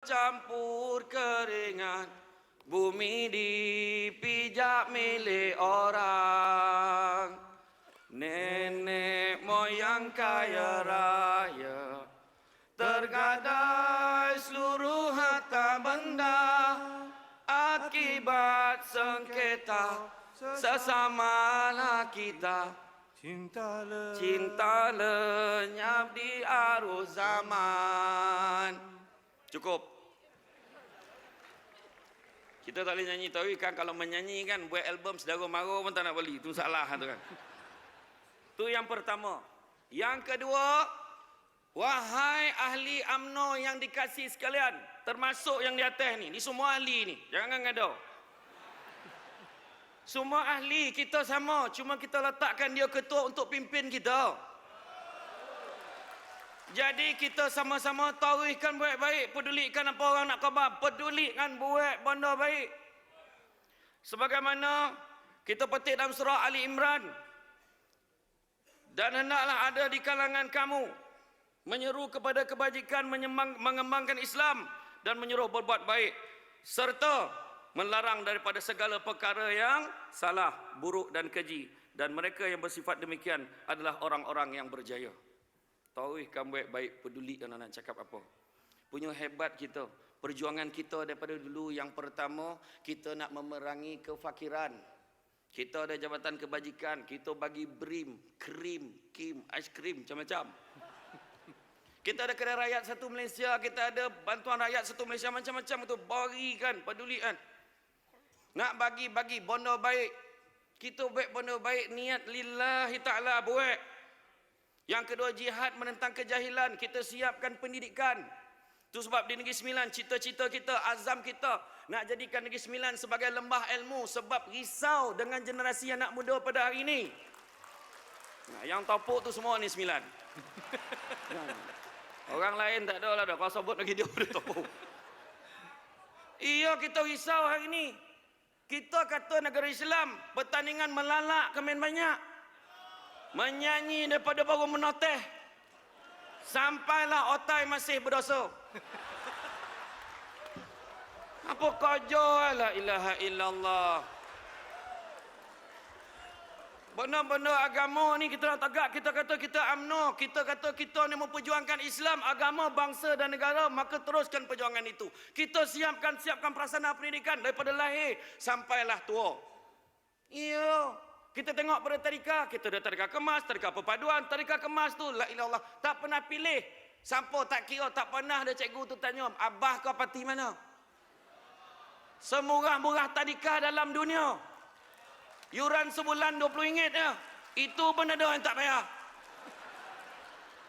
Campur keringat, bumi dipijak milik orang. Nenek moyang kaya raya, tergadai seluruh harta benda. Akibat sengketa sesamalah kita. Cinta lenyap di arus zaman. Cukup. Kita tak boleh nyanyi tahu kan, kalau menyanyi kan buat album Sedara Mara pun tak nak beli. Itu salah tu kan. Tu yang pertama. Yang kedua, wahai ahli UMNO yang dikasih sekalian, termasuk yang di atas ni, ni semua ahli ni. Jangan ngada. Semua ahli, kita sama, cuma kita letakkan dia ketua untuk pimpin kita. Jadi kita sama-sama tawarikkan buat baik, pedulikan apa orang nak khabar, pedulikan buat benda baik. Sebagaimana kita petik dalam surah Ali Imran, dan hendaklah ada di kalangan kamu menyeru kepada kebajikan, mengembangkan Islam dan menyuruh berbuat baik, serta melarang daripada segala perkara yang salah, buruk dan keji. Dan mereka yang bersifat demikian adalah orang-orang yang berjaya. Tawarikkan buat baik, peduli dan nak cakap apa. Punya hebat kita. Perjuangan kita daripada dulu, yang pertama, kita nak memerangi kefakiran. Kita ada jabatan kebajikan, kita bagi BRIM, krim, aiskrim, macam-macam. Kita ada kedai rakyat satu Malaysia, kita ada bantuan rakyat satu Malaysia, macam-macam itu. Berikan, pedulikan. Nak bagi benda baik. Kita buat benda baik, niat lillahi ta'ala buat. Yang kedua, jihad menentang kejahilan. Kita siapkan pendidikan. Itu sebab di Negeri Sembilan, cita-cita kita, azam kita nak jadikan Negeri Sembilan sebagai lembah ilmu. Sebab risau dengan generasi anak muda pada hari ini. Nah, yang topuk tu semua ni Sembilan. Orang lain tak ada lah dah. Kalau sebut lagi dia boleh topuk. Iya, kita risau hari ini. Kita kata negara Islam, pertandingan melalak kemen banyak. Menyanyi daripada baru menoteh, sampailah otai masih berdosa. Apa kerja, la ilaha illallah. Benda-benda agama ni kita nak tegak. Kita kata kita UMNO, kita kata kita ni memperjuangkan Islam, agama, bangsa dan negara. Maka teruskan perjuangan itu. Kita siapkan prasarana pendidikan daripada lahir sampailah tua. Iya. Kita tengok pada tadika, kita ada tadika kemas, tadika perpaduan. Tadika kemas tu, la ilah Allah, tak pernah pilih. Sampai tak kira, tak pernah ada cikgu tu tanya, abah kau parti mana? Semurah-murah tadika dalam dunia. Yuran sebulan RM20 ya. Itu pun ada yang tak bayar.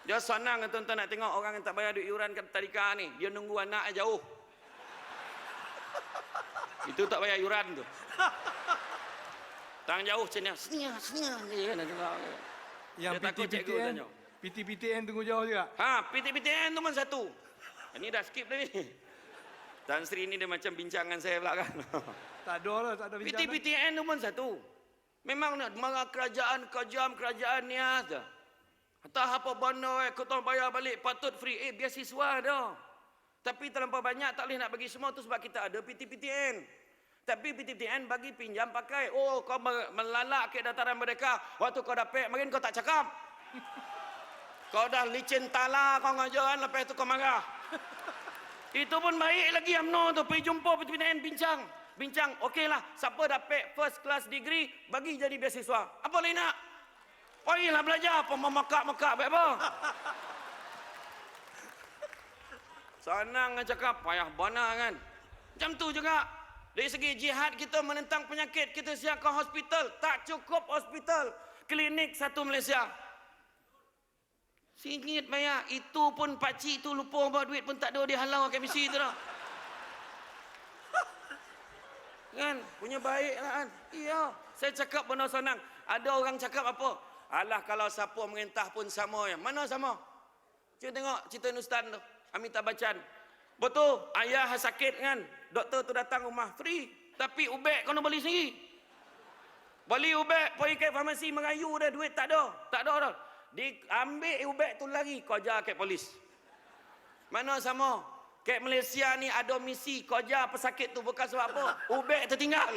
Dia senang tuan-tuan nak tengok orang yang tak bayar duit yuran kat tadika ni. Dia nunggu anak jauh. Itu tak bayar yuran tu. Tang jauh macam ni, senia dia nak tengok. Yang PT-PTN tunggu jauh juga. Ha, PT-PTN tu pun satu. Ini dah skip tadi. Tan Sri ni dia macam bincangan saya pula kan. Tak ada bincangan. PT-PTN tu pun satu. Memang nak marah kerajaan, kejam kerajaan ni aja. Entah apa benda kau tahu bayar balik patut free. Biasiswa dah. Tapi terlampau banyak tak boleh nak bagi semua tu sebab kita ada PT-PTN. Tapi PT-PTN bagi pinjam pakai. Oh, kau melalak ke dataran mereka. Waktu kau dapat, makin kau tak cakap. Kau dah licin tala, kau ngajaran, lepas tu kau marah. Itu pun baik lagi UMNO tu. Pergi jumpa PT-PTN, bincang. Okeylah, siapa dapat first class degree, bagi jadi beasiswa. Apa lagi nak? Pergilah belajar, apa memakak-makak, apa? Senang cakap, payah bana kan. Macam tu juga. Dari segi jihad kita menentang penyakit, kita siapkan hospital. Tak cukup hospital, klinik satu Malaysia. RM1 bayar. Itu pun pakcik tu lupa bawa duit pun tak ada, dia halau kat misi tu dah. Kan? Punya baik lah kan? Iya. Saya cakap benda senang. Ada orang cakap apa? Alah, kalau siapa merintah pun sama ya. Mana sama? Cuba tengok cerita Nustan tu, Amitabh Bachchan. Betul, ayah sakit kan, doktor tu datang rumah free, tapi ubek kau nak beli sendiri. Beli ubek, pergi ke farmasi merayu dah, duit tak ada dah. Diambil ubek tu lagi, kau ajar ke polis. Mana sama? Kat Malaysia ni ada misi koja pesakit tu bukan sebab apa? Ubek tertinggal.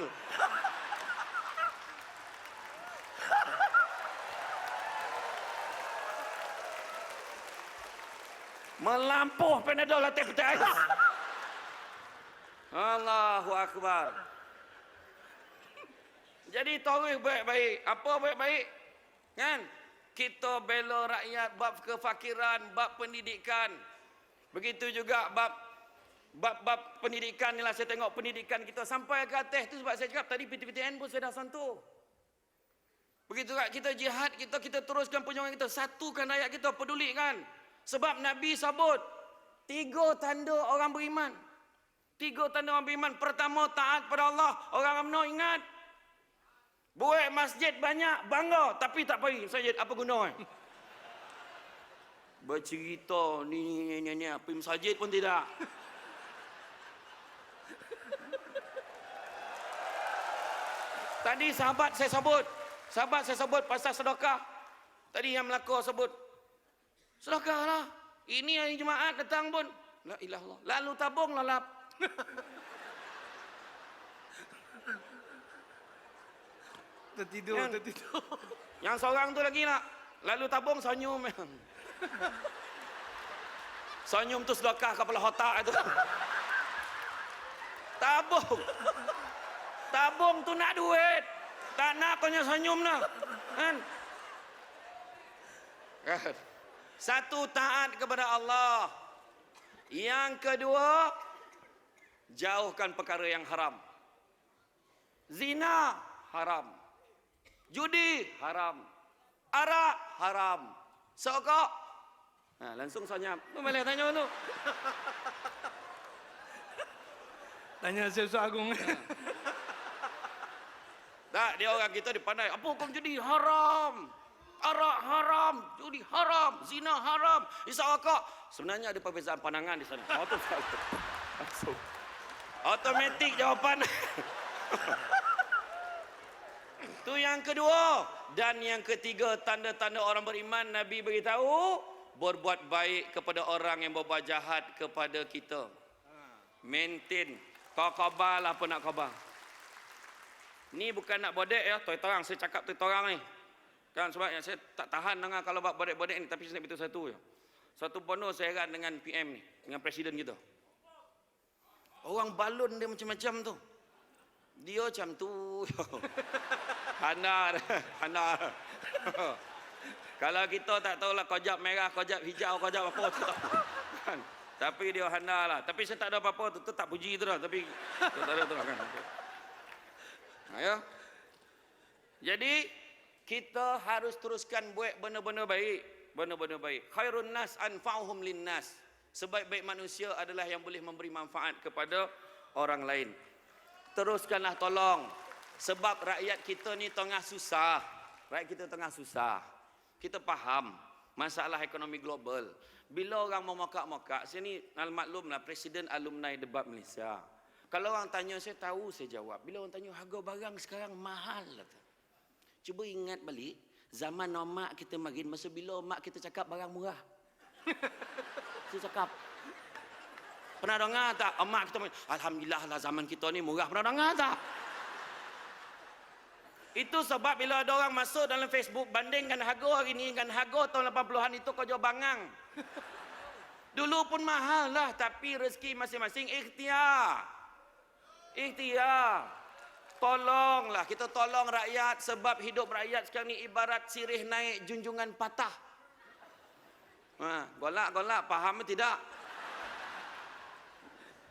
Melampuh Panadol latih peti ais. Allahu Akbar. Jadi tarikh baik-baik. Apa baik-baik? Kan? Kita bela rakyat bab kefakiran, bab pendidikan. Begitu juga bab pendidikan ni lah, saya tengok pendidikan kita sampai ke atas tu sebab saya cakap tadi PTPTN pun saya dah sentuh. Begitu juga kita jihad kita teruskan perjuangan kita, satukan rakyat kita, pedulikan. Sebab Nabi sebut 3 tanda orang beriman. 3 tanda orang beriman. Pertama, taat pada Allah. Orang UMNO ingat. Buat masjid banyak, bangga. Tapi tak pergi masjid. Apa guna? Bercerita ni. Pergi masjid pun tidak. Tadi sahabat saya sebut pasal sedekah. Tadi yang Melaka sebut. Sedekah lah. Ini hari Jumaat datang pun. La ilah Allah. Lalu tabung lalap. Tertidur. Yang seorang tu lagi nak. Lalu tabung senyum. Senyum tu sedekah kepala otak itu. Tabung tu nak duit. Tak nak kau senyum nak. Kan? Satu, taat kepada Allah. Yang kedua, jauhkan perkara yang haram. Zina haram. Judi haram. Arak haram. Sokok. Langsung senyap. Tu boleh tanya tu. Tanya Syekh Agung. Tak, dia orang kita dipandai. Apa hukum judi? Haram. Arak haram, judi haram, zina haram, isap rokok. Sebenarnya ada perbezaan pandangan di sana. Langsung. Automatik jawapan. Itu yang kedua. Dan yang ketiga, tanda-tanda orang beriman, Nabi beritahu, berbuat baik kepada orang yang berbuat jahat kepada kita. Maintain. Kau khabar lah apa nak khabar. Ni bukan nak bodek ya, toy-torang. Saya cakap toy-torang ni. Kan sebab saya tak tahan dengar kalau buat bodek-bodek ni, tapi saya nak beritahu satu je. Satu bonus saya heran dengan PM ni, dengan presiden kita. Orang balon dia macam-macam tu. Dia macam tu. Handal. Kalau kita tak tahulah kojap merah, kojap hijau, kojap apa tu. Kan? Tapi dia handal lah. Tapi saya tak ada apa-apa tu, tak puji tu dah. Tapi tak ada tu kan. Ayo. Jadi kita harus teruskan buat benda-benda baik. Benda-benda baik. Khairun nas anfa'uhum linnas. Sebaik-baik manusia adalah yang boleh memberi manfaat kepada orang lain. Teruskanlah tolong. Sebab rakyat kita ni tengah susah. Rakyat kita tengah susah. Kita faham masalah ekonomi global. Bila orang mau mokak-mokak, saya ni maklumlah Presiden Alumni Debat Malaysia. Kalau orang tanya saya tahu, saya jawab. Bila orang tanya harga barang sekarang mahal. Cuba ingat balik, zaman mak kita makin, masa bila mak kita cakap barang murah. Saya cakap. Pernah dengar tak? Mak kita makin, alhamdulillah lah zaman kita ni murah. Pernah dengar tak? Itu sebab bila ada orang masuk dalam Facebook, bandingkan harga hari ni dengan harga tahun 80-an itu kau jual bangang. Dulu pun mahal lah, tapi rezeki masing-masing ikhtiar. Tolonglah, kita tolong rakyat sebab hidup rakyat sekarang ni ibarat sirih naik junjungan patah. Golak, faham tidak?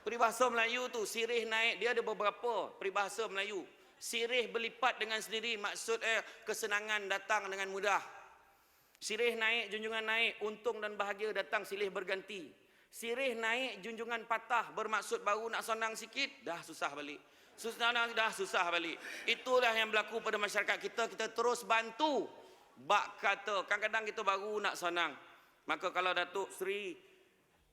Peribahasa Melayu tu, sirih naik, dia ada beberapa peribahasa Melayu. Sirih berlipat dengan sendiri, maksud kesenangan datang dengan mudah. Sirih naik, junjungan naik, untung dan bahagia datang silih berganti. Sirih naik, junjungan patah, bermaksud baru nak senang sikit, dah susah balik. Susah balik. Itulah yang berlaku pada masyarakat kita. Kita terus bantu. Bak kata, kadang-kadang kita baru nak senang. Maka kalau Datuk Seri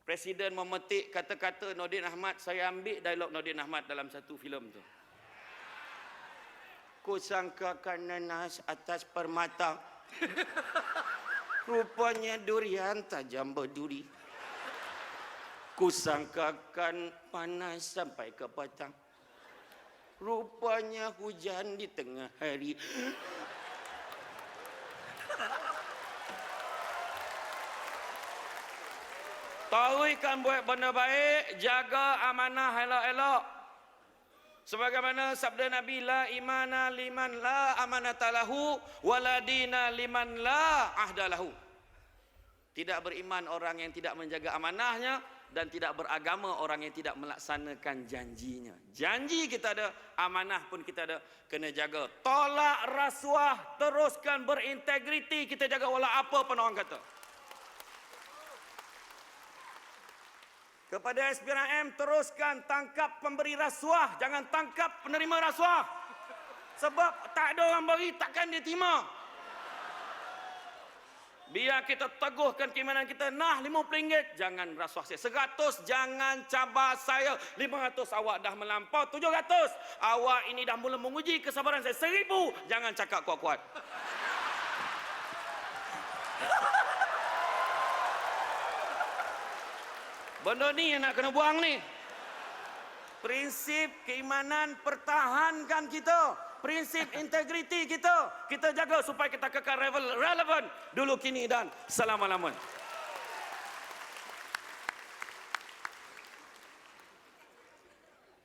Presiden memetik kata-kata Nordin Ahmad, saya ambil dialog Nordin Ahmad dalam satu filem tu. Ku sangkakan nanas atas permata, rupanya durian tajam berduri. Kusangkakan panas sampai ke petang. Rupanya hujan di tengah hari. Tahuikan buat benda baik, jaga amanah elok-elok. Sebagaimana sabda Nabi, la imana liman la amanata lahu, wala dina liman la ahda lahu. Tidak beriman orang yang tidak menjaga amanahnya, dan tidak beragama orang yang tidak melaksanakan janjinya. Janji kita ada, amanah pun kita ada, kena jaga. Tolak rasuah, teruskan berintegriti, kita jaga walau apa pun orang kata. Kepada SPRM, teruskan tangkap pemberi rasuah, jangan tangkap penerima rasuah. Sebab tak ada orang bagi, takkan dia terima. Biar kita teguhkan keimanan kita. Nah, RM50, jangan rasuah saya. 100, jangan cabar saya. 500, awak dah melampau. 700, awak ini dah mula menguji kesabaran saya. 1000, jangan cakap kuat-kuat. Benda ni yang nak kena buang ni. Prinsip keimanan pertahankan kita. Prinsip integriti kita. Kita jaga supaya kita kekal relevan dulu, kini dan selama-lamanya.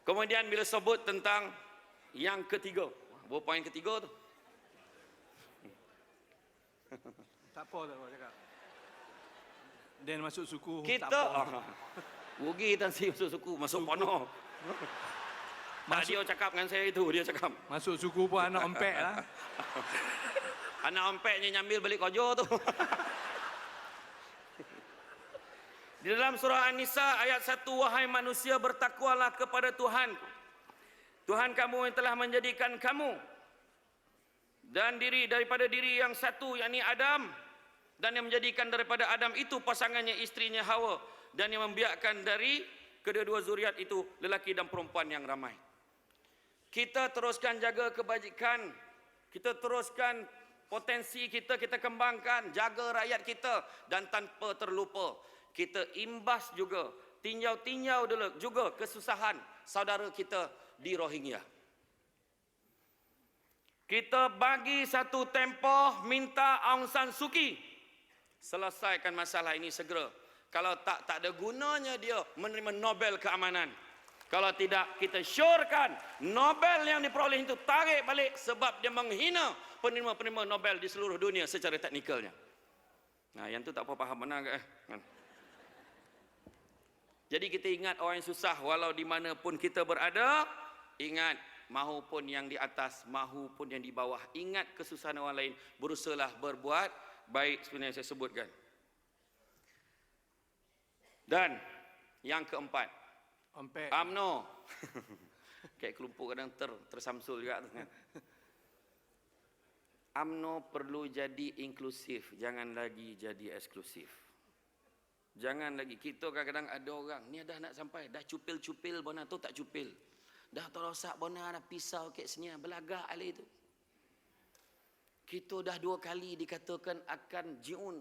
Kemudian bila sebut tentang yang ketiga. Apa poin ketiga tu? Tak apa cakap. Dan masuk suku Kita tak apa. rugi Tan Sri masuk suku, masuk pono. Tak dia cakap dengan saya itu, dia cakap. Masuk suku pun anak empek lah. Anak empeknya nyambil balik kojo tu. Di dalam surah An-Nisa ayat 1, wahai manusia, bertakwalah kepada Tuhan. Tuhan kamu yang telah menjadikan kamu dan daripada diri yang satu, yakni Adam, dan yang menjadikan daripada Adam itu pasangannya, istrinya Hawa, dan yang membiakkan dari kedua-dua zuriat itu lelaki dan perempuan yang ramai. Kita teruskan jaga kebajikan, kita teruskan potensi kita, kita kembangkan, jaga rakyat kita, dan tanpa terlupa kita imbas juga, tinjau-tinjau dulu juga kesusahan saudara kita di Rohingya. Kita bagi satu tempoh minta Aung San Suu Kyi selesaikan masalah ini segera. Kalau tak ada gunanya dia menerima Nobel keamanan. Kalau tidak, kita syorkan Nobel yang diperoleh itu tarik balik sebab dia menghina penerima-penerima Nobel di seluruh dunia secara teknikalnya. Nah, yang tu tak apa faham mana ke? Jadi kita ingat orang yang susah walau di mana pun kita berada, ingat mahupun yang di atas, mahupun yang di bawah, ingat kesusahan orang lain, berusahalah berbuat baik sebenarnya saya sebutkan. Dan yang keempat, Empek. UMNO. Kayak kelompok kadang tersamsul juga tu kan. UMNO perlu jadi inklusif, jangan lagi jadi eksklusif. Jangan lagi, kita kadang-kadang ada orang, ni dah nak sampai, dah cupil-cupil bona tu tak cupil. Dah terosak bona dah pisau kat sini, belagak alih tu. Kita dah 2 kali dikatakan akan ji'un.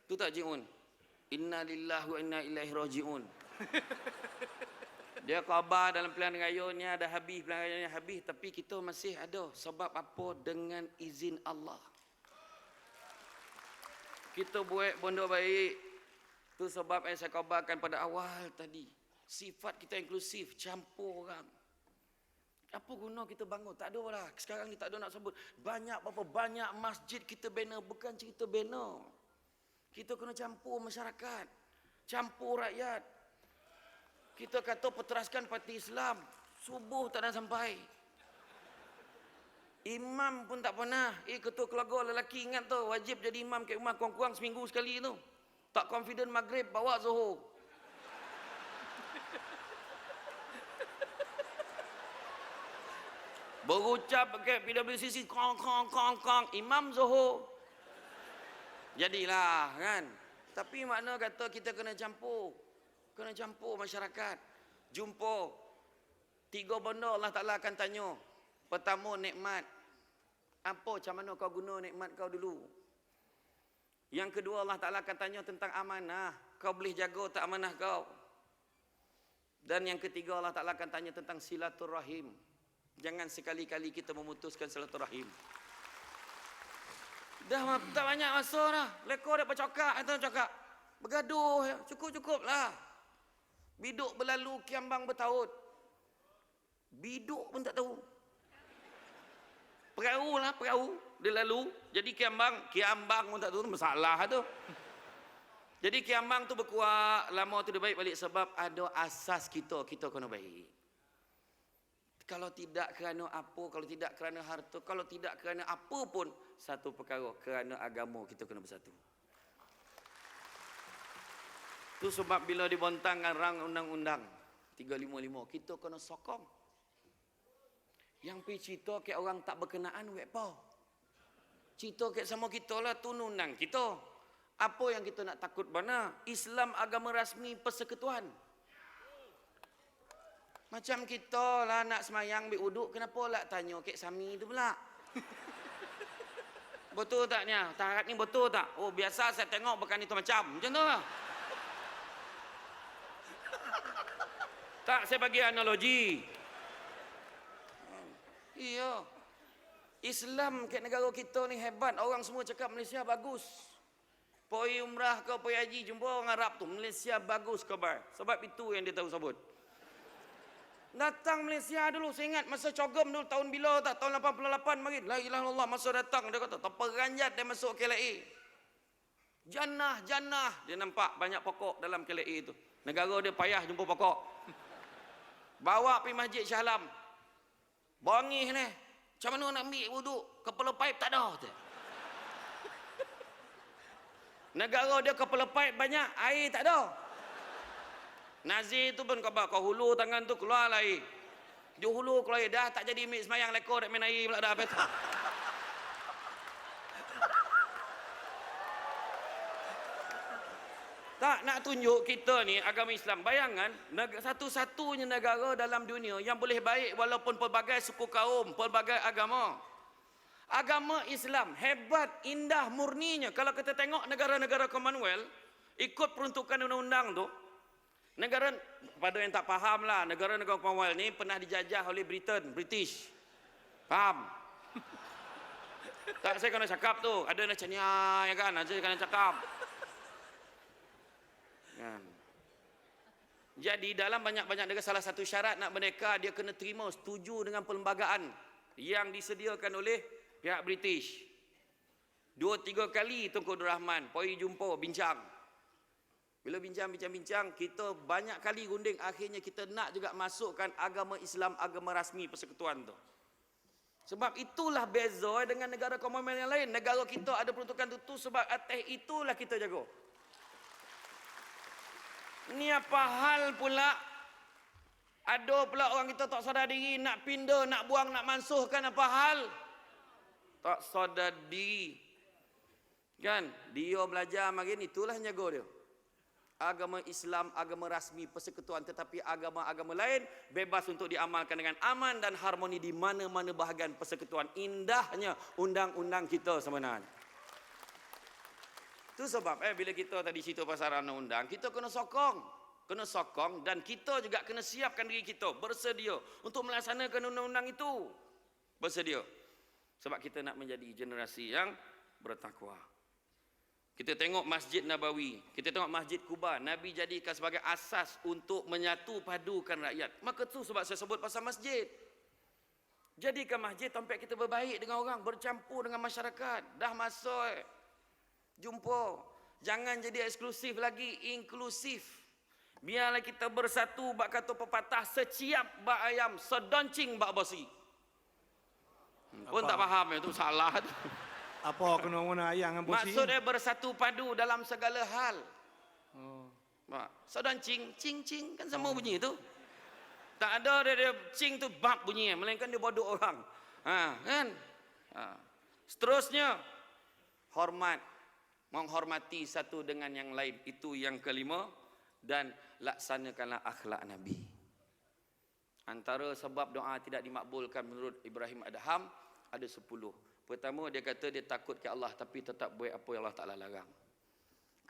Tu tak ji'un? Inna lillahi wa inna ilaihi raji'un. Dia khabar dalam pilihan raya ni ada habis, pilihan raya ni habis, tapi kita masih ada. Sebab apa? Dengan izin Allah. Kita buat benda baik. Tu sebab yang saya khabarkan pada awal tadi. Sifat kita inklusif, campur orang. Apa guna kita bangun? Tak ada lah. Sekarang ni tak ada nak sebut. Banyak masjid kita bina. Bukan cerita bina. Kita kena campur masyarakat. Campur rakyat. Kita kata peteraskan parti Islam. Subuh tak nak sampai. Imam pun tak pernah. Ketua keluarga lelaki ingat tu. Wajib jadi imam kat rumah kurang-kurang seminggu sekali tu. Tak confident maghrib, bawa Zuhur. Berucap ke PWCC, kong, Imam Zuhur. Jadilah kan. Tapi makna kata kita kena campur. Kena campur masyarakat. Jumpa. 3 benda Allah Ta'ala akan tanya. Pertama, nikmat. Apa, macam mana kau guna nikmat kau dulu? Yang kedua, Allah Ta'ala akan tanya tentang amanah. kau boleh jaga tak amanah kau. Dan yang ketiga, Allah Ta'ala akan tanya tentang silaturahim. Jangan sekali-kali kita memutuskan silaturahim. Dah tak banyak masa dah. Lekor dia bercakap, itu cakap. Bergaduh, ya. Cukup-cukup lah. Biduk berlalu, kiambang bertaut. Biduk pun tak tahu. Perahu lah, perahu. Dia lalu. Jadi kiambang pun tak tahu. Masalah tu. Jadi kiambang tu berkuat, lama tu dia baik balik sebab ada asas kita kena baik. Kalau tidak kerana apa, kalau tidak kerana harta, kalau tidak kerana apa pun, satu perkara, kerana agama kita kena bersatu. Tu sebab bila dibontangkan rang undang-undang 355, kita kena sokong. Yang pergi cerita ke orang tak berkenaan, wek apa? Cerita ke sama kita lah, tu undang kita. Apa yang kita nak takut mana? Islam agama rasmi persekutuan. Macam kita lah nak semayang beruduk, kenapa lah tanya Kek Sami tu pula? Betul tak ni? Tarat ni betul tak? Oh biasa saya tengok bukan itu macam tu lah. Tak, saya bagi analogi. Iya. Islam kat negara kita ni hebat. Orang semua cakap Malaysia bagus. Pergi umrah ke pergi haji, jumpa orang Arab tu, Malaysia bagus khabar. Sebab itu yang dia tahu sebut. Datang Malaysia dulu, saya ingat masa cogom dulu, tahun bila tak? Tahun 88 mari. La ilaha illallah, masa datang dia kata, terperanjat dia masuk KLA. Jannah. Dia nampak banyak pokok dalam KLA itu. Negara dia payah jumpa pokok. Bawa pergi Masjid Shah Alam. Bangih ni. Macam mana nak ambil wuduk? Kepala paip tak ada. Negara dia kepala paip banyak, air tak ada. Nazir tu pun kau hulu tangan tu keluar air. Dia hulu keluar air, dah tak jadi ambil semayang lekor nak main air pula dah. Tak nak tunjuk kita ni agama Islam. Bayangan satu-satunya negara dalam dunia yang boleh baik walaupun pelbagai suku kaum, pelbagai agama. Agama Islam hebat, indah, murninya. Kalau kita tengok negara-negara Commonwealth ikut peruntukan undang-undang tu, negara pada yang tak faham lah, negara-negara Commonwealth ni pernah dijajah oleh British. Faham? Tak, saya kena cakap tu. Ada macam ni ya kan, saya kena cakap. Kan. Jadi dalam banyak-banyak negara, salah satu syarat nak merdeka, dia kena terima, setuju dengan perlembagaan yang disediakan oleh pihak British. 2-3 kali Tunku Abdul Rahman pergi jumpa, bincang. Bila bincang, kita banyak kali runding, akhirnya kita nak juga masukkan agama Islam, agama rasmi persekutuan tu. Sebab itulah beza dengan negara Commonwealth yang lain. Negara kita ada peruntukan tu sebab atas itulah kita jaga. Ni apa hal pula? Ada pula orang kita tak sadar diri, nak pindah, nak buang, nak mansuhkan, apa hal? Tak sadar diri. Kan? Dia belajar makin itulah jaga dia. Agama Islam, agama rasmi persekutuan, tetapi agama-agama lain bebas untuk diamalkan dengan aman dan harmoni di mana-mana bahagian persekutuan. Indahnya undang-undang kita sebenarnya. Itu sebab bila kita tadi cerita pasal undang-undang, kita kena sokong dan kita juga kena siapkan diri kita bersedia untuk melaksanakan undang-undang itu. Bersedia. Sebab kita nak menjadi generasi yang bertakwa. Kita tengok Masjid Nabawi, kita tengok Masjid Kuba, Nabi jadikan sebagai asas untuk menyatu padukan rakyat. Maka tu sebab saya sebut pasal masjid. Jadikan masjid sampai kita berbaik dengan orang, bercampur dengan masyarakat. Dah masuk jumpa. Jangan jadi eksklusif lagi, inklusif. Biarlah kita bersatu, bak kata pepatah, seciap bak ayam, sedoncing bak besi. Pun tak faham itu salah tu. Apa kena guna ayam dengan bosi? Maksud dia bersatu padu dalam segala hal. Oh. Sedoncing, cing kan sama bunyi tu. Tak ada dia cing tu bab bunyi, melainkan dia bodok orang. Kan? Seterusnya hormat, menghormati satu dengan yang lain, itu yang kelima. Dan laksanakanlah akhlak Nabi. Antara sebab doa tidak dimakbulkan menurut Ibrahim Adham ada 10. Pertama, dia kata dia takut ke Allah tapi tetap buat apa yang Allah Ta'ala larang.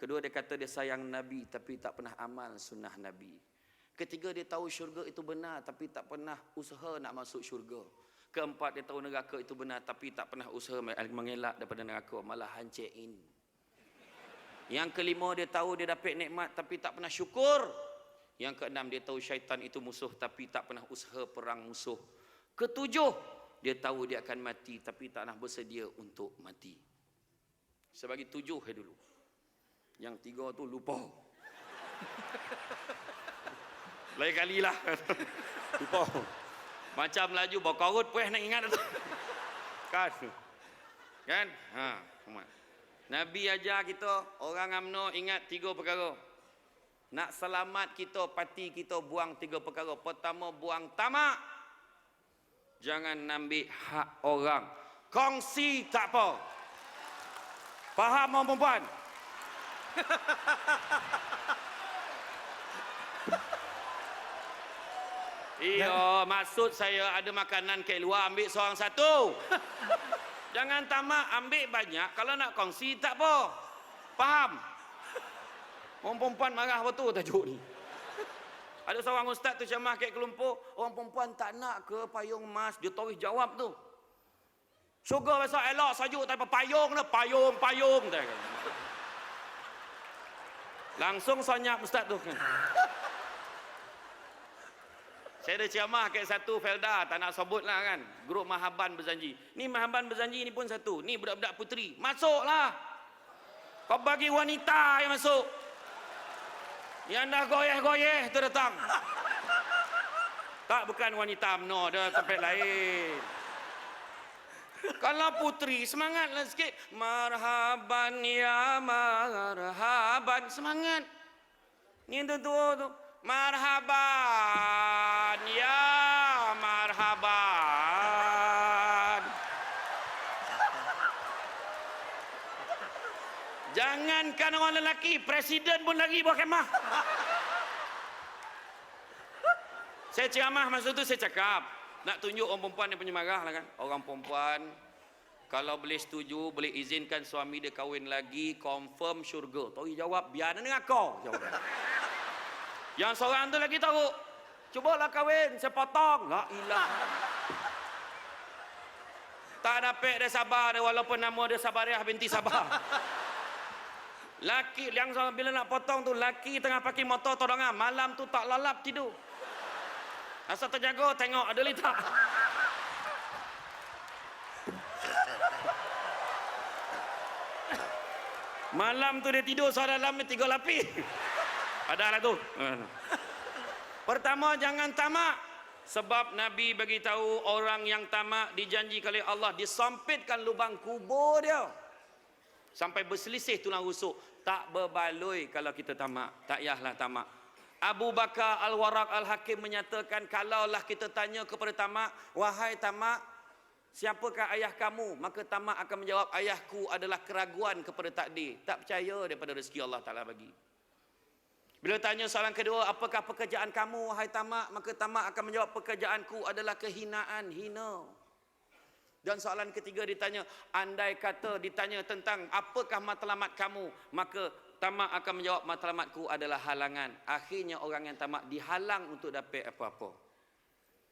Kedua, dia kata dia sayang Nabi tapi tak pernah amal sunnah Nabi. Ketiga, dia tahu syurga itu benar tapi tak pernah usaha nak masuk syurga. Keempat, dia tahu neraka itu benar tapi tak pernah usaha mengelak daripada neraka, malah hancerin. Yang kelima, dia tahu dia dapat nikmat tapi tak pernah syukur. Yang keenam, dia tahu syaitan itu musuh tapi tak pernah usaha perang musuh. Ketujuh, dia tahu dia akan mati tapi tak pernah bersedia untuk mati. Sebagi 7 dulu. Yang 3 tu lupa. Lain kali lah. Lupa. Macam laju bawa korut pun nak ingat tu. Kan? Nabi ajar kita, orang UMNO ingat 3 perkara. Nak selamat kita, parti kita buang 3 perkara. Pertama, buang tamak. Jangan ambil hak orang. Kongsi tak apa. Faham orang perempuan? Iya, maksud saya ada makanan ke luar, ambil seorang satu. Jangan tamak, ambil banyak. Kalau nak kongsi tak apa. Faham? Orang perempuan marah betul tajuk ni. Ada seorang ustaz tu ceramah kat Kelumpur, orang perempuan tak nak ke payung emas, dia terus jawab tu. Syurga besok elok sajuk tanpa payung dah, payung. Langsung senyap ustaz tu kan. Saya ada ceramah kat satu Felda, tak nak sebut lah kan. Grup Mahaban Berjanji. Ni Mahaban Berjanji ni pun satu. Ni budak-budak puteri. Masuklah. Kau bagi wanita yang masuk. Yang dah goyeh-goyeh tu datang. Tak, bukan wanita UMNO, dia tempat lain. Kalau puteri, semangatlah sikit. Marhaban ya marhaban. Semangat. Ni tu tu. Marhaban ya marhaban. Jangankan orang lelaki, presiden pun lagi buat kemah. Saya ceramah masa tu saya cakap, nak tunjuk orang perempuan yang penyemarah lah kan. Orang perempuan kalau boleh setuju, boleh izinkan suami dia kahwin lagi, confirm syurga. Tori jawab, biar dengan kau. Jawab. Yang seorang tu lagi tahu, cubalah kahwin, saya potong. La ilah. Tak dapat dia sabar dia, walaupun nama dia Sabariah binti Sabah. Laki yang bila nak potong tu, laki tengah pakai motor tolongan, malam tu tak lalap tidur. Asal terjaga tengok ada litak. Malam tu dia tidur seorang dalam 3 lapis. Ada lah tu. Pertama, jangan tamak. Sebab Nabi bagi tahu orang yang tamak dijanjikan oleh Allah disampitkan lubang kubur dia. Sampai berselisih tulang rusuk. Tak berbaloi kalau kita tamak. Tak payahlah tamak. Abu Bakar Al-Waraq Al-Hakim menyatakan, kalaulah kita tanya kepada tamak, wahai tamak, siapakah ayah kamu? Maka tamak akan menjawab, ayahku adalah keraguan kepada takdir. Tak percaya daripada rezeki Allah Ta'ala bagi. Bila tanya soalan kedua, apakah pekerjaan kamu wahai tamak? Maka tamak akan menjawab, pekerjaanku adalah kehinaan, hina. Dan soalan ketiga ditanya, andai kata ditanya tentang apakah matlamat kamu, maka tamak akan menjawab, matlamatku adalah halangan. Akhirnya orang yang tamak dihalang untuk dapat apa-apa.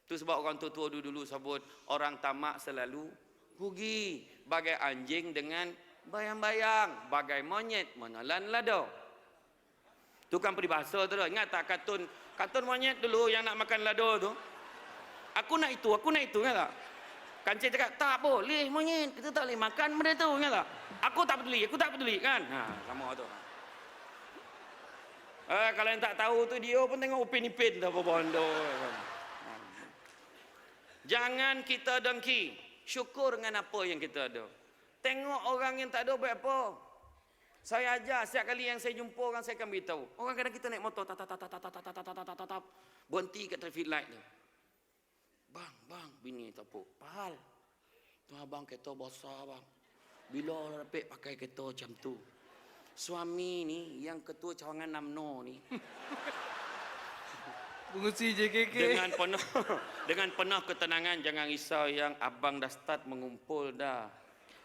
Itu sebab orang tua-tua dulu sebut, orang tamak selalu rugi. Bagai anjing dengan bayang-bayang, bagai monyet menelan lada. Tu kan peribahasa tu. Ingat tak kartun monyet dulu yang nak makan lada tu? Aku nak itu, ingat tak? Kancil cakap, tak boleh monyet, kita tak boleh makan benda tu, ingat tak? Aku tak peduli kan? Sama tu. Kalau yang tak tahu tu, dia pun tengok upin-ipin tu apa bondo. Jangan kita dengki, syukur dengan apa yang kita ada. Tengok orang yang tak ada buat apa. Saya ajar, setiap kali yang saya jumpa orang, saya akan beritahu. Orang kadang kita naik motor, tap, berhenti kat traffic light tu. Bang, bini tepuk. Pahal. Tu abang kereta besar bang. Bila dapat pakai kereta macam tu? Suami ni, yang ketua cawangan UMNO ni. Pengusi JKK. Dengan penuh ketenangan, jangan risau yang abang dah start mengumpul dah.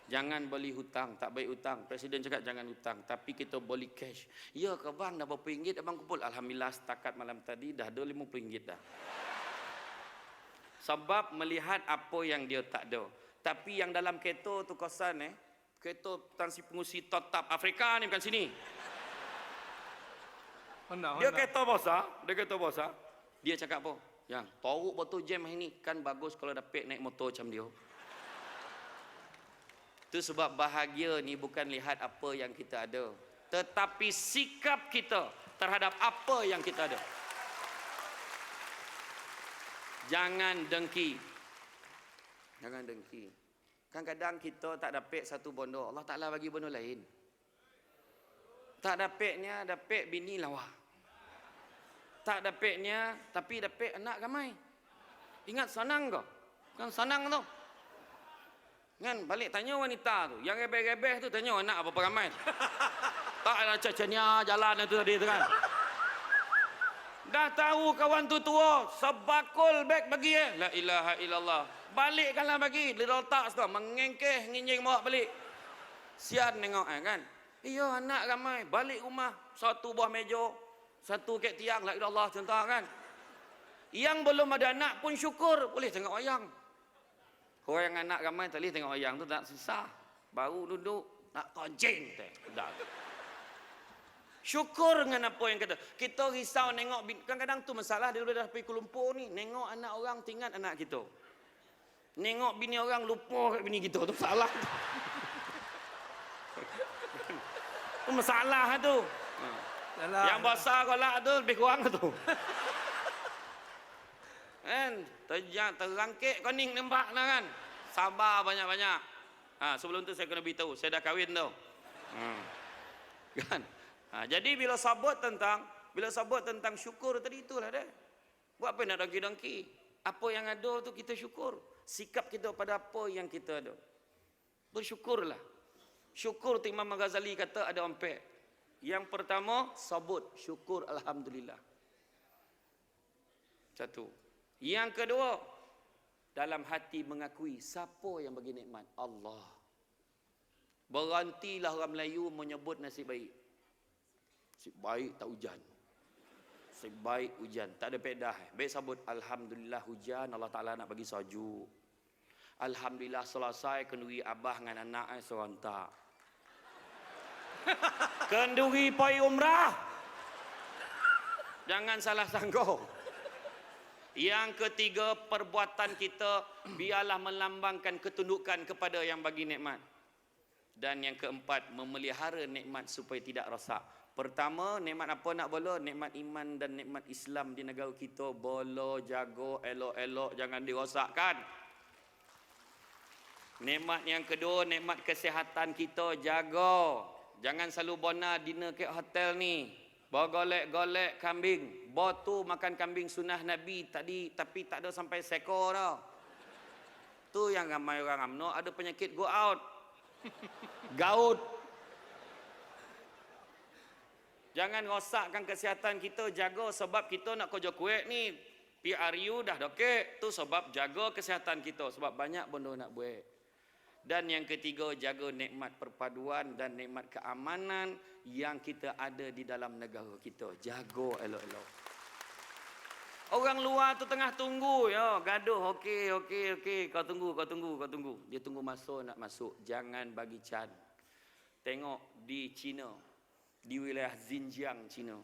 Jangan beli hutang, tak baik hutang. Presiden cakap jangan hutang, tapi kita beli cash. Ya ke bang, dah berapa ringgit abang kumpul? Alhamdulillah setakat malam tadi dah ada 50 ringgit dah. Sebab melihat apa yang dia tak ada. Tapi yang dalam kereta tu kosan kereta tansi pengusi tetap Afrika ni bukan sini. Dia kereta bosa, dia cakap apa? Yang toruk botol jam hari ni kan bagus kalau dapat naik motor macam dia. Itu sebab bahagia ni bukan lihat apa yang kita ada, tetapi sikap kita terhadap apa yang kita ada. Jangan dengki. Jangan dengki. Kadang-kadang kita tak dapat satu bondo, Allah Ta'ala bagi bondo lain. Tak dapatnya dapat bini lawa. Tak dapatnya tapi dapat anak ramai. Ingat senang ke? Kan senang tu. Kan balik tanya wanita tu, yang rebeh-rebeh tu tanya anak berapa ramai. Tak ada cacanya jalan itu tadi tu kan. Dah tahu kawan tu tua, sebakul beg bagi La ilaha illallah. Balikkanlah bagi, dia letak situ, mengengkeh nginjing bawa balik. Sian tengok kan. Iya anak ramai, balik rumah, satu buah meja, satu kek tiang, la ilallah contoh kan. Yang belum ada anak pun syukur, boleh tengok wayang. Orang yang anak ramai tak boleh tengok wayang tu tak susah. Baru duduk nak tonceng dah. Syukur dengan apa yang kita. Kita risau nengok kadang-kadang tu masalah dia dah pergi Kuala Lumpur ni, nengok anak orang tinggal anak kita. Nengok bini orang lupa kat bini kita tu salah. Tu masalah tu. Yang besar kolak tu lebih kurang tu. Kan terangkit koning nampak lah kan. Sabar banyak-banyak. Sebelum tu saya kena beritahu saya dah kahwin tu. Kan. Jadi bila sabut tentang syukur tadi itulah dia. Buat apa nak dengki-dengki? Apa yang ada tu kita syukur. Sikap kita pada apa yang kita ada. Bersyukurlah. Syukur tu Imam Ghazali kata ada empat. Yang pertama sabut, syukur alhamdulillah. Satu. Yang kedua, dalam hati mengakui siapa yang bagi nikmat? Allah. Berhentilah orang Melayu menyebut nasib baik. Nasib baik tak hujan. Nasib baik hujan, tak ada pedah. Baik sebut alhamdulillah hujan, Allah Taala nak bagi sejuk. Alhamdulillah selesai kenduri abah dengan anak serentak. Kenduri pergi umrah. Jangan salah sangka. Yang ketiga, perbuatan kita biarlah melambangkan ketundukan kepada yang bagi nikmat. Dan yang keempat, memelihara nikmat supaya tidak rosak. Pertama, nikmat apa nak bolo? Nikmat iman dan nikmat Islam di negara kita. Bolo, jaga, elok-elok, jangan dirosakkan. Nikmat yang kedua, nikmat kesihatan kita, jaga. Jangan selalu bona dinner ke hotel ni. Golek-golek kambing. Botu makan kambing sunnah Nabi tadi, tapi tak ada sampai sekor dah. Tu yang ramai orang UMNO ada penyakit go out. Gaut. Jangan rosakkan kesihatan kita, jaga sebab kita nak kerja kuat ni. PRU dah dokek. Tu sebab jaga kesihatan kita sebab banyak benda nak buat. Dan yang ketiga, jaga nikmat perpaduan dan nikmat keamanan yang kita ada di dalam negara kita. Jaga elok-elok. Orang luar tu tengah tunggu ya, gaduh. Okey. Kau tunggu. Dia tunggu masa nak masuk. Jangan bagi can. Tengok di China, di wilayah Xinjiang China.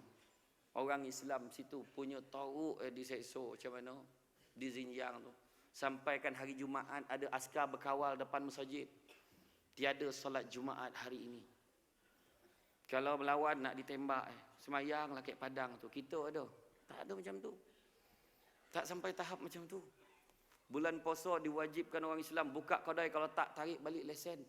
Orang Islam situ punya teruk diseksa macam mana di Xinjiang tu. Sampaikan hari Jumaat ada askar berkawal depan masjid. Tiada solat Jumaat hari ini. Kalau melawan nak ditembak, semayanglah kat padang tu. Kita ada. Tak ada macam tu. Tak sampai tahap macam tu. Bulan puasa diwajibkan orang Islam buka kedai, kalau tak tarik balik lesen.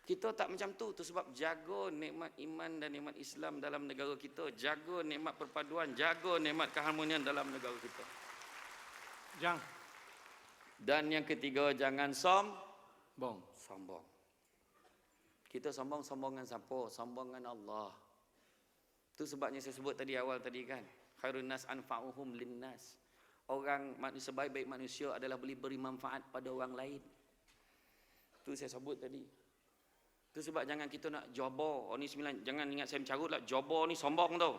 Kita tak macam tu. Tu sebab jaga nikmat iman dan nikmat Islam dalam negara kita. Jaga nikmat perpaduan, jaga nikmat keharmonian dalam negara kita. Dan yang ketiga, jangan sombong. Kita sombong dengan siapa? Sombong dengan Allah. Itu sebabnya saya sebut tadi awal tadi kan. Khairun nas anfa'uhum linnas. Orang manusia baik manusia adalah boleh beri manfaat pada orang lain. Tu saya sebut tadi. Tu sebab jangan kita nak jobo. Oh ni 9, jangan ingat saya mencarut lah. Jobo ni sombong tau.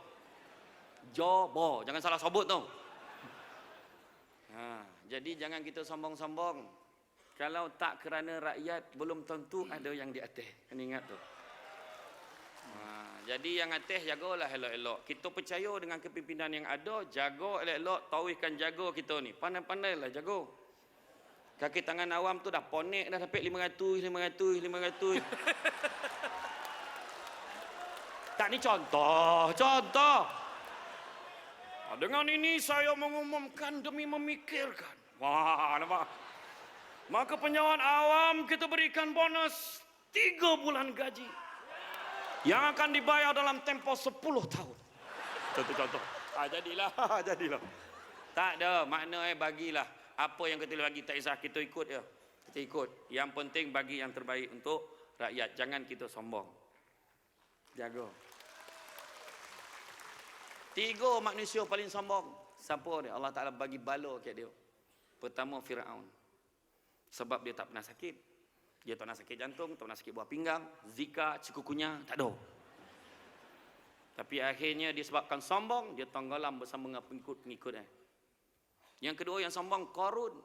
Jobo, jangan salah sebut tau. Jadi jangan kita sombong-sombong. Kalau tak kerana rakyat, belum tentu ada yang di atas. Kena ingat tu. Jadi yang atas jagalah elok-elok. Kita percaya dengan kepimpinan yang ada, jaga elok-elok, tauhkan jaga kita ni. Pandai-pandailah jaga. Kaki tangan awam tu dah ponek dah sampai 500. Tak, ni contoh. Dengan ini saya mengumumkan demi memikirkan. Wah, nampak? Maka penyawan awam kita berikan bonus 3 bulan gaji. Yang akan dibayar dalam tempoh 10 tahun. Contoh. Jadilah. Tak ada, makna bagilah. Apa yang kita bagi tak kisah, kita ikut je. Kita ikut. Yang penting bagi yang terbaik untuk rakyat. Jangan kita sombong. Jaga. 3 manusia paling sombong. Siapa dia? Allah Ta'ala bagi bala kat dia. Pertama, Fir'aun. Sebab dia tak pernah sakit. Dia tak pernah sakit jantung, tak pernah sakit buah pinggang, Zika, cikukunya, tak ada. Tapi akhirnya disebabkan sombong, dia tenggelam bersama dengan pengikut-pengikutnya. Yang kedua yang sombong, Qarun.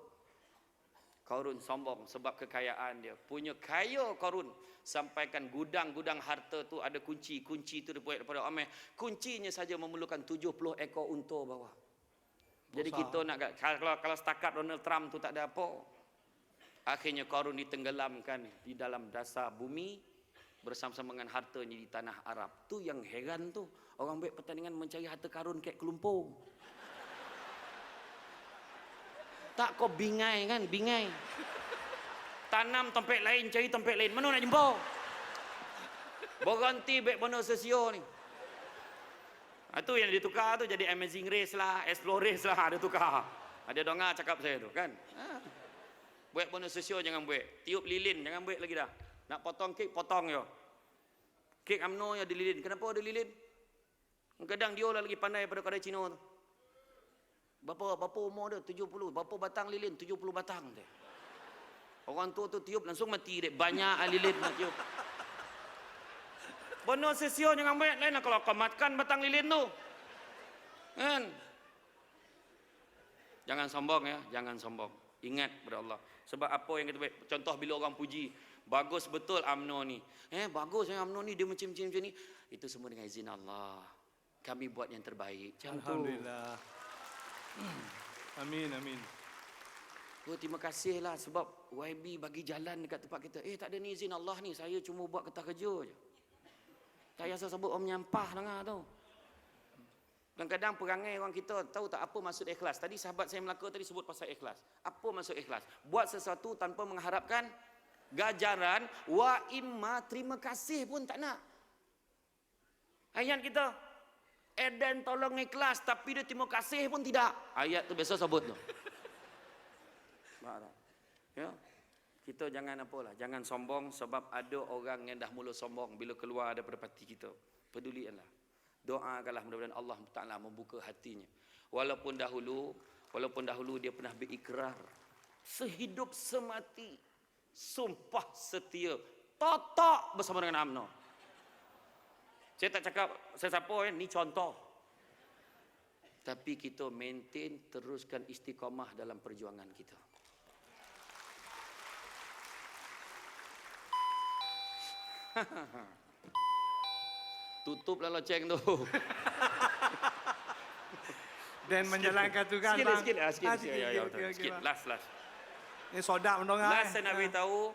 Qarun sombong sebab kekayaan dia. Punya kaya Qarun. Sampaikan gudang-gudang harta tu ada kunci. Kunci tu dibuat daripada Ameh. Kuncinya saja memerlukan 70 ekor unta bawah. Jadi kita nak, kalau setakat Donald Trump tu tak ada apa. Akhirnya Qarun ditenggelamkan di dalam dasar bumi bersama-sama dengan hartanya di tanah Arab. Tu yang heran tu. Orang buat pertandingan mencari harta karun kayak kelumpur. Tak, kau bingai kan? Bingai. Tanam tempat lain, cari tempat lain. Mana nak jumpa? Berhenti baik benda sesio ni. Itu yang ditukar tu jadi Amazing Race lah, Explore Race lah. Ada tukar. Ada dengar cakap saya tu kan. Buat bonus sosio jangan buat. Tiup lilin jangan buat lagi dah. Nak potong kek, potong je. Kek UMNO yang ada lilin. Kenapa ada lilin? Kadang dia lah lagi pandai daripada kedai Cina tu. Berapa umur dia? 70. Berapa batang lilin? 70 batang dia. Orang tua tu tiup langsung mati dia. Banyak lilin nak tiup. Bonus sosio jangan buat. Lain lah kalau kau makan batang lilin tu. Kan? Jangan sombong ya. Jangan sombong. Ingat kepada Allah. Sebab apa yang kita buat, contoh bila orang puji, bagus betul UMNO ni. Bagus UMNO ni, dia macam ni. Itu semua dengan izin Allah. Kami buat yang terbaik. Alhamdulillah. Amin. Terima kasihlah sebab YB bagi jalan dekat tempat kita. Tak ada ni izin Allah ni. Saya cuma buat kertas kerja je. Tak payah sebut om nyampah dengar tu. Kadang-kadang perangai orang kita tahu tak apa maksud ikhlas. Tadi sahabat saya Melaka tadi sebut pasal ikhlas. Apa maksud ikhlas? Buat sesuatu tanpa mengharapkan ganjaran, wa imma terima kasih pun tak nak. Ayat kita, Eden tolong ikhlas tapi dia terima kasih pun tidak. Ayat tu biasa sebut tu. Ya. Kita jangan apalah, jangan sombong sebab ada orang yang dah mula sombong bila keluar daripada parti kita. Pedulikanlah. Doakanlah mudah-mudahan Allah Ta'ala membuka hatinya. Walaupun dahulu dia pernah berikrar sehidup semati, sumpah setia, totok bersama dengan UMNO. Saya tak cakap sesiapa ni contoh. Tapi kita maintain, teruskan istiqamah dalam perjuangan kita. Tutuplah loceng tu. Dan menjalankan tugas. Sikit. Last. Ini sodak mendongar. Last saya nak beritahu.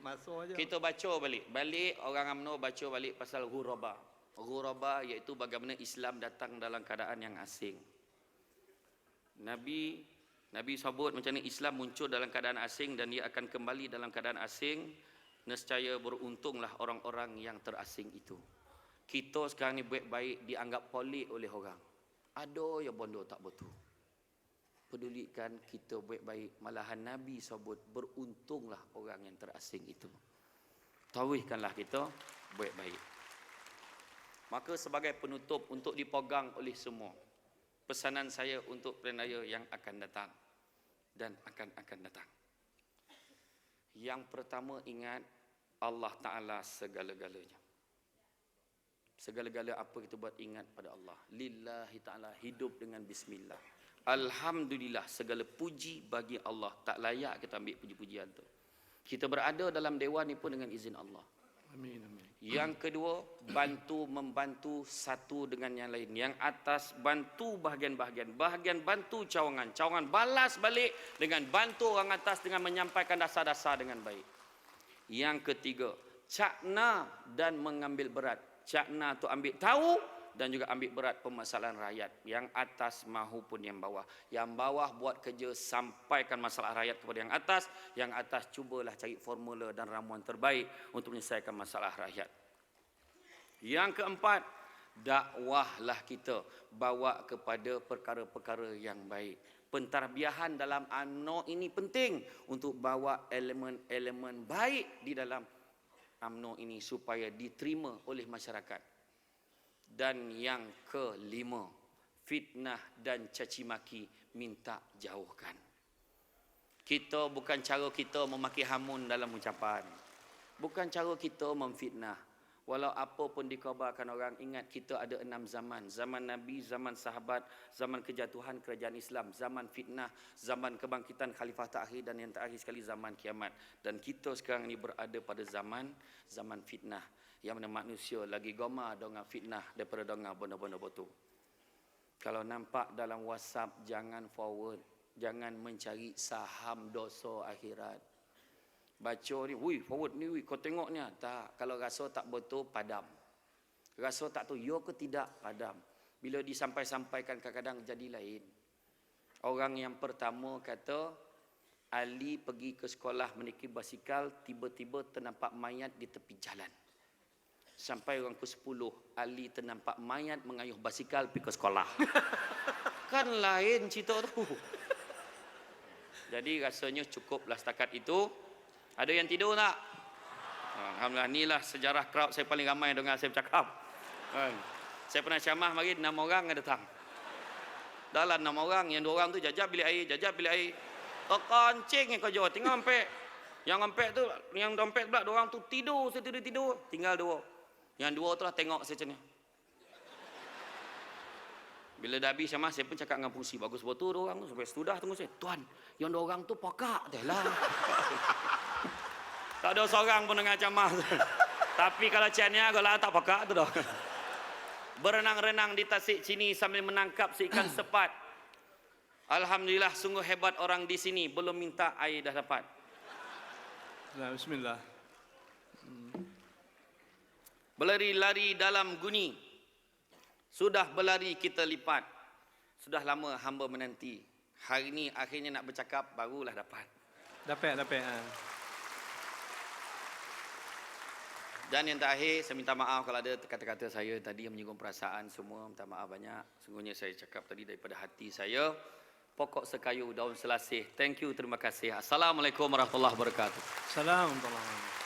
Masuk aja. Kita baca balik orang UMNO baca balik pasal ghuraba. Ghuraba iaitu bagaimana Islam datang dalam keadaan yang asing. Nabi sebut macam ni, Islam muncul dalam keadaan asing dan dia akan kembali dalam keadaan asing. Nescaya beruntunglah orang-orang yang terasing itu. Kita sekarang ni baik-baik dianggap pelik oleh orang. Ada yang bodoh tak betul. Pedulikan kita baik-baik. Malahan Nabi sebut beruntunglah orang yang terasing itu. Tauhidkanlah kita baik-baik. Maka sebagai penutup untuk dipegang oleh semua, pesanan saya untuk pilihan raya yang akan datang dan akan datang. Yang pertama ingat Allah Ta'ala segala-galanya. Segala-gala apa kita buat ingat pada Allah. Lillahi ta'ala, hidup dengan bismillah. Alhamdulillah, segala puji bagi Allah. Tak layak kita ambil puji-pujian tu. Kita berada dalam dewan ni pun dengan izin Allah. Amin, amin. Yang kedua, membantu satu dengan yang lain. Yang atas bantu bahagian-bahagian, bahagian bantu cawangan, cawangan balas balik dengan bantu orang atas dengan menyampaikan dasar-dasar dengan baik. Yang ketiga, cakna dan mengambil berat. Cakna tu ambil tahu dan juga ambil berat permasalahan rakyat. Yang atas mahupun yang bawah. Yang bawah buat kerja sampaikan masalah rakyat kepada yang atas. Yang atas cubalah cari formula dan ramuan terbaik untuk menyelesaikan masalah rakyat. Yang keempat, dakwahlah kita bawa kepada perkara-perkara yang baik. Pentadbiran dalam UMNO ini penting untuk bawa elemen-elemen baik di dalam UMNO ini supaya diterima oleh masyarakat. Dan yang kelima, fitnah dan caci maki minta jauhkan. Kita bukan cara kita memaki hamun dalam ucapan. Bukan cara kita memfitnah. Walau apa pun dikhabarkan orang, ingat kita ada 6 zaman. Zaman Nabi, zaman sahabat, zaman kejatuhan kerajaan Islam, zaman fitnah, zaman kebangkitan khalifah terakhir dan yang terakhir sekali zaman kiamat. Dan kita sekarang ini berada pada zaman fitnah. Yang mana manusia lagi gemar dengan fitnah daripada dengan benda-benda betul. Kalau nampak dalam WhatsApp, jangan forward. Jangan mencari saham dosa akhirat. Baca ni, forward ni, kau tengok ni. Tak, kalau rasa tak betul, padam. Rasa tak tahu, ya ke tidak, padam. Bila disampai-sampaikan kadang-kadang jadi lain. Orang yang pertama kata, Ali pergi ke sekolah menaiki basikal, tiba-tiba ternampak mayat di tepi jalan. Sampai orang ke-10, Ali ternampak mayat mengayuh basikal pergi ke sekolah. Kan lain cerita tu. Jadi rasanya cukuplah setakat itu. Ada yang tidur tak? Alhamdulillah, inilah sejarah crowd saya paling ramai dengar saya bercakap. Saya pernah ceramah mari 6 orang yang datang. Dalam 6 orang, yang 2 orang tu jajab bilik air. Terkancing yang kerja, tinggal empek. Yang empek tu, yang dompet pula 2 orang tu tidur, saya tidur. Tinggal 2. Yang 2 tu lah tengok saya macam ni. Bila dah habis ceramah, saya pun cakap dengan pengurusi, bagus betul 2 orang tu. Sampai sudah tunggu saya, tuan, yang 2 orang tu pakak dah lah. Tak ada seorang pun dengar ceramah. Tapi kalau channel kalau tak pakak tu dah. Berenang-renang di tasik sini sambil menangkap ikan sepat. Alhamdulillah, sungguh hebat orang di sini. Belum minta air dah dapat. Nah, bismillah. Berlari-lari dalam guni. Sudah berlari kita lipat. Sudah lama hamba menanti. Hari ini akhirnya nak bercakap, barulah dapat. Dapat. Dan yang terakhir, saya minta maaf kalau ada kata-kata saya tadi yang menyinggung perasaan semua. Minta maaf banyak. Sungguhnya saya cakap tadi daripada hati saya. Pokok sekayu, daun selasih. Thank you, terima kasih. Assalamualaikum warahmatullahi wabarakatuh. Assalamualaikum warahmatullahi wabarakatuh.